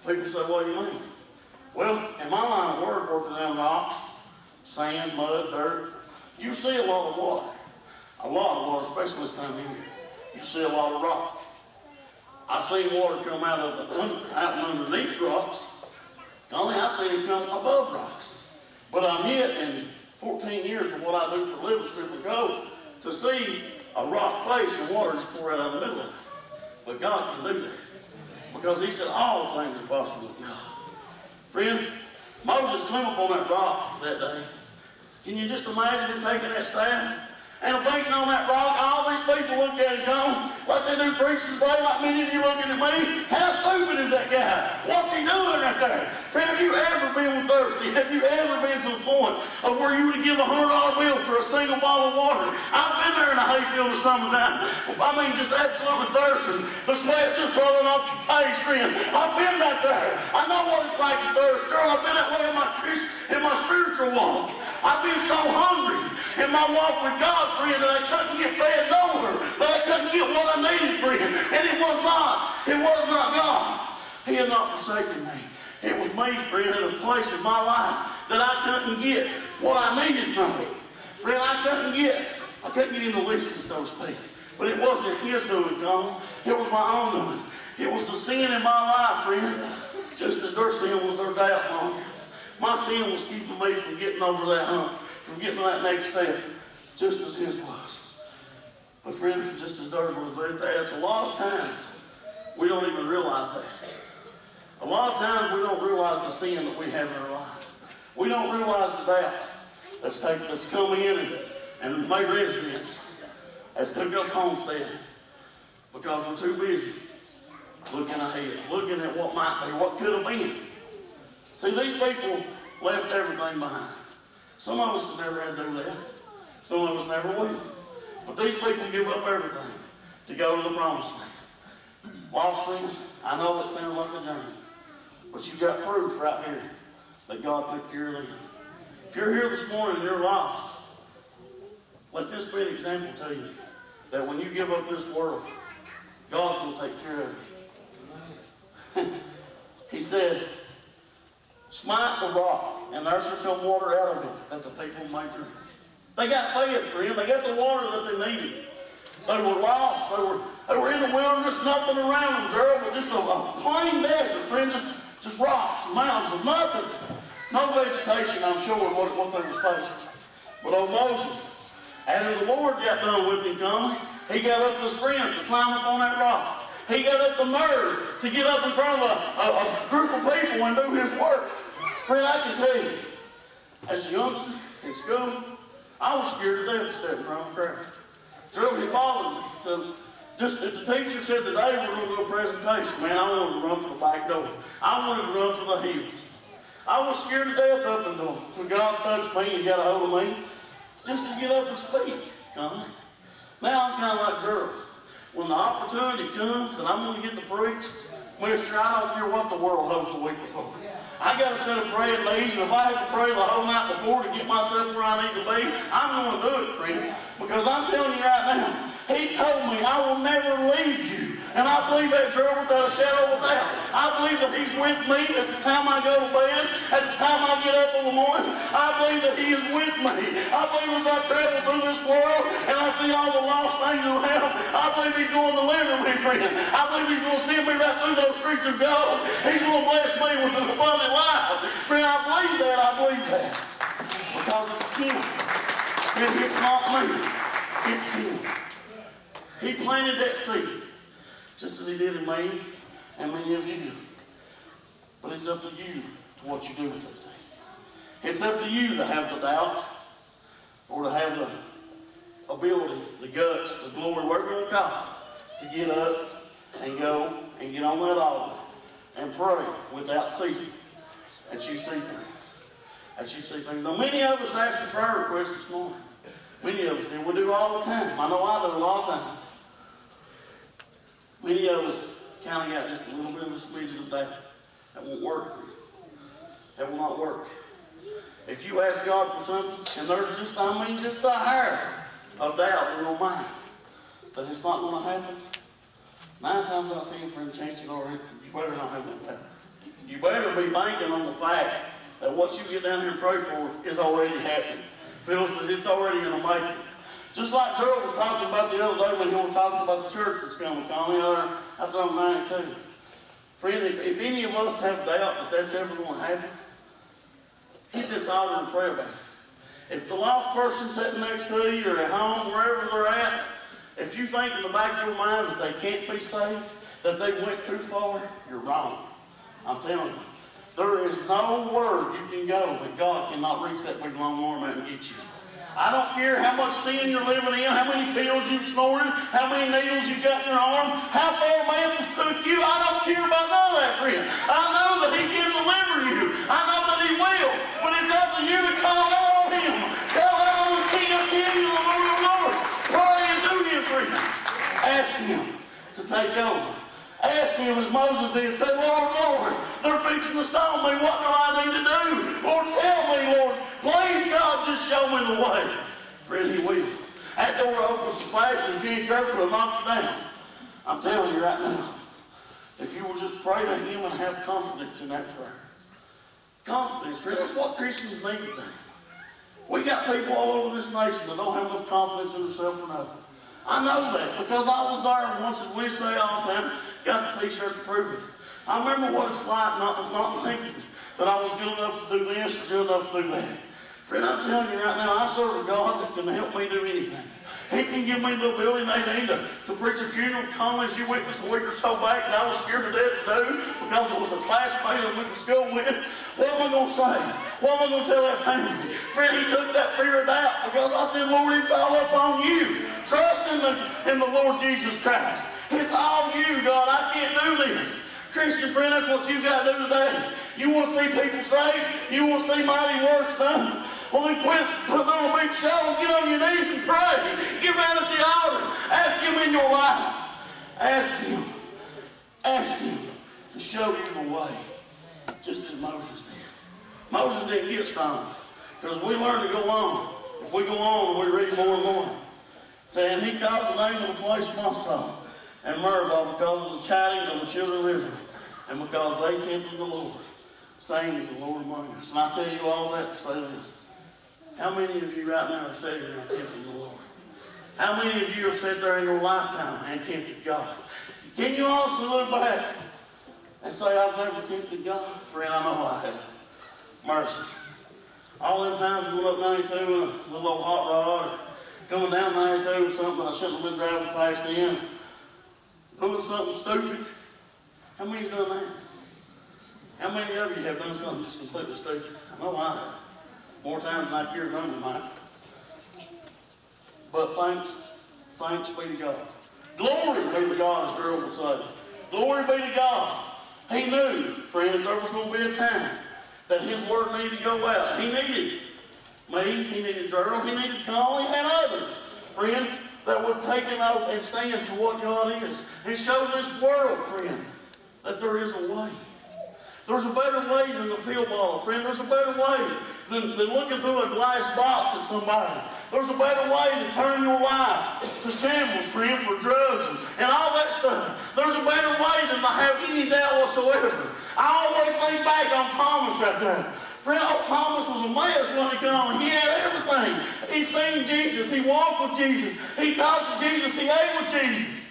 People say, what do you mean? Well, in my line of work, working on rocks, sand, mud, dirt, you see a lot of water. A lot of water, especially this time of year. You see a lot of rock. I've seen water come out and underneath rocks. Only I've seen it come above rocks. But I'm yet in 14 years of what I do for a living, strictly goes, to see a rock face and water just pour out of the middle of it. But God can do that. Because he said all things are possible with God. Friend, Moses climbed up on that rock that day. Can you just imagine him taking that staff and beating on that rock? All these people look at him going, like they do preachers today, like many of you looking at me. How stupid is that guy? What's he doing right there? Friend, have you ever been thirsty? Have you ever been to the point of where you would give a $100 bill for a single bottle of water? I've been there in a hayfield in the summertime. I mean, just absolutely thirsty. The sweat just rolling off your face, friend. I've been back there. I know what it's like to thirst. Girl, I've been that way in my spiritual walk. I've been so hungry in my walk with God, friend, that I couldn't get fed nowhere, that I couldn't get what I needed, friend. And it was not God. He had not forsaken me. It was me, friend, in a place in my life that I couldn't get what I needed from it. Friend, I couldn't get in the listen, so to speak. But it wasn't his doing, God. It was my own doing. It was the sin in my life, friend, just as their sin was their doubt, Mom. My sin was keeping me from getting over that hump, from getting to that next step, just as his was. But friend, just as theirs was, but that's a lot of times we don't even realize that. A lot of times we don't realize the sin that we have in our life. We don't realize the doubt that's come in and made residence, that's took up homestead, because we're too busy looking ahead, looking at what might be, what could have been. See, these people left everything behind. Some of us have never had to do that. Some of us never will. But these people give up everything to go to the promised land. Lost friend, I know it sounds like a journey, but you've got proof right here that God took care of them. If you're here this morning and you're lost, let this be an example to you that when you give up this world, God's going to take care of you. He said, smite the rock, and there shall come water out of it, that the people may drink. They got fed, friend. They got the water that they needed. They were lost. They were in the wilderness, nothing around them, Gerald, but just a plain desert, friend, just rocks, mountains of nothing. No vegetation, I'm sure, what they was facing. But old Moses, after the Lord got done with him coming, he got up the strength to climb up on that rock. He got up the nerve to get up in front of a group of people and do his work. Friend, I can tell you, as a youngster in school, I was scared to death to step in front of a crowd. It really bothered me. Just as the teacher said today we're going to do a presentation, man, I wanted to run for the back door. I wanted to run for the hills. I was scared to death up until God touched me and got a hold of me just to get up and speak. Now I'm kind of like Gerald. When the opportunity comes and I'm going to get to preach, mister, I don't care what the world holds the week before. I got a set of praying knees, and if I have to pray the whole night before to get myself where I need to be, I'm going to do it, friend. Because I'm telling you right now, he told me, I will never leave you. And I believe that, Gerald, without a shadow of a doubt. I believe that he's with me at the time I go to bed, at the time I get up in the morning. I believe that he is with me. I believe as I travel through this world and I see all the lost things around, I believe he's going to deliver me, friend. I believe he's going to send me right through those streets of gold. He's going to bless me with an abundant life. Friend, I believe that. I believe that. Because it's him. And it's not me. It's him. He planted that seed, just as he did in me and many of you. But it's up to you to what you do with that seed. It's up to you to have the doubt or to have the ability, the guts, the glory, whatever you want to call it, to get up and go and get on that altar and pray without ceasing as you see things. As you see things. Now, many of us asked for prayer requests this morning. Many of us did. We do all the time. I know I do a lot of times. Many of us kind of got just a little bit of a smidgen of doubt. That won't work for you. That will not work. If you ask God for something, and there's just a hair of doubt in your mind that it's not going to happen, 9 times out of 10, friend, chances are you better not have that doubt. You better be banking on the fact that what you get down here and pray for is already happening. Feels that it's already going to make it. Just like Gerald was talking about the other day when he was talking about the church that's coming, Connie, after I'm 92. Friend, if any of us have doubt that that's ever going to happen, get this altar and pray about it. If the lost person sitting next to you or at home, wherever they're at, if you think in the back of your mind that they can't be saved, that they went too far, you're wrong. I'm telling you. There is no word you can go that God cannot reach that big long arm out and get you. I don't care how much sin you're living in, how many pills you've snorted, how many needles you got in your arm, how far Memphis took you. I don't care about none of that, friend. I know that He can deliver you. I know that He will. But it's up to you to call out on Him. Call out on the King of Kings, the Lord of Lords. Pray into Him, friend. Ask Him to take over. Ask Him as Moses did. Say, Lord, Lord, they're fixing to stone me. What do I need to do? Lord, tell me, Lord. Please, God, just show me the way. Friend, He will. That door opens so fast, and if you ain't careful, it'll knock you down. I'm telling you right now, if you will just pray to Him and have confidence in that prayer. Confidence, friend, that's what Christians need today. We got people all over this nation that don't have enough confidence in themselves for nothing. I know that because I was there once at Wednesday all the time, got the t-shirt to prove it. I remember what it's like not thinking that I was good enough to do this or good enough to do that. Friend, I'm telling you right now, I serve a God that can help me do anything. He can give me the ability they need to preach a funeral call as you witnessed a week or so back that I was scared to death to do because it was a classmate I went to school with. What am I going to say? What am I going to tell that family? Friend, He took that fear of doubt because I said, Lord, it's all up on you. Trust in the Lord Jesus Christ. It's all you, God. I can't do this. Christian friend, that's what you got to do today. You want to see people saved? You want to see mighty works done? Well, then quit putting on a big show and get on your knees and pray. Get around at the altar. Ask Him in your life. Ask Him. Ask Him to show you the way, just as Moses did. Moses didn't get stoned because we learn to go on. If we go on, we read more and more. Saying He called the name of the place Massah and Meribah because of the chiding of the children of Israel and because they tempted the Lord, saying, is the Lord among us. And I tell you all that to say this. How many of you right now are sitting there tempting the Lord? How many of you have sat there in your lifetime and tempted God? Can you also look back and say, I've never tempted God? Friend, I know I have. Mercy. All them times we went up 92 in a little old hot rod, or coming down 92 with something I shouldn't have been driving fast in, doing something stupid. How many's done that? How many of you have done something just completely stupid? I know I have. More times than I care to remember, Mike. But thanks be to God. Glory be to God, as Gerald would say. Glory be to God. He knew, friend, there was going to be a time that His word needed to go out. He needed me, He needed Gerald, He needed Colin, and others, friend, that would take it out and stand for what God is. And show this world, friend, that there is a way. There's a better way than the pill bottle, friend. There's a better way than looking through a glass box at somebody. There's a better way than turning your life to shambles, friend, for drugs and all that stuff. There's a better way than to have any doubt whatsoever. I always think back on Thomas right there. Friend, old Thomas was a mess when he came. He had everything. He seen Jesus. He walked with Jesus. He talked to Jesus. He ate with Jesus.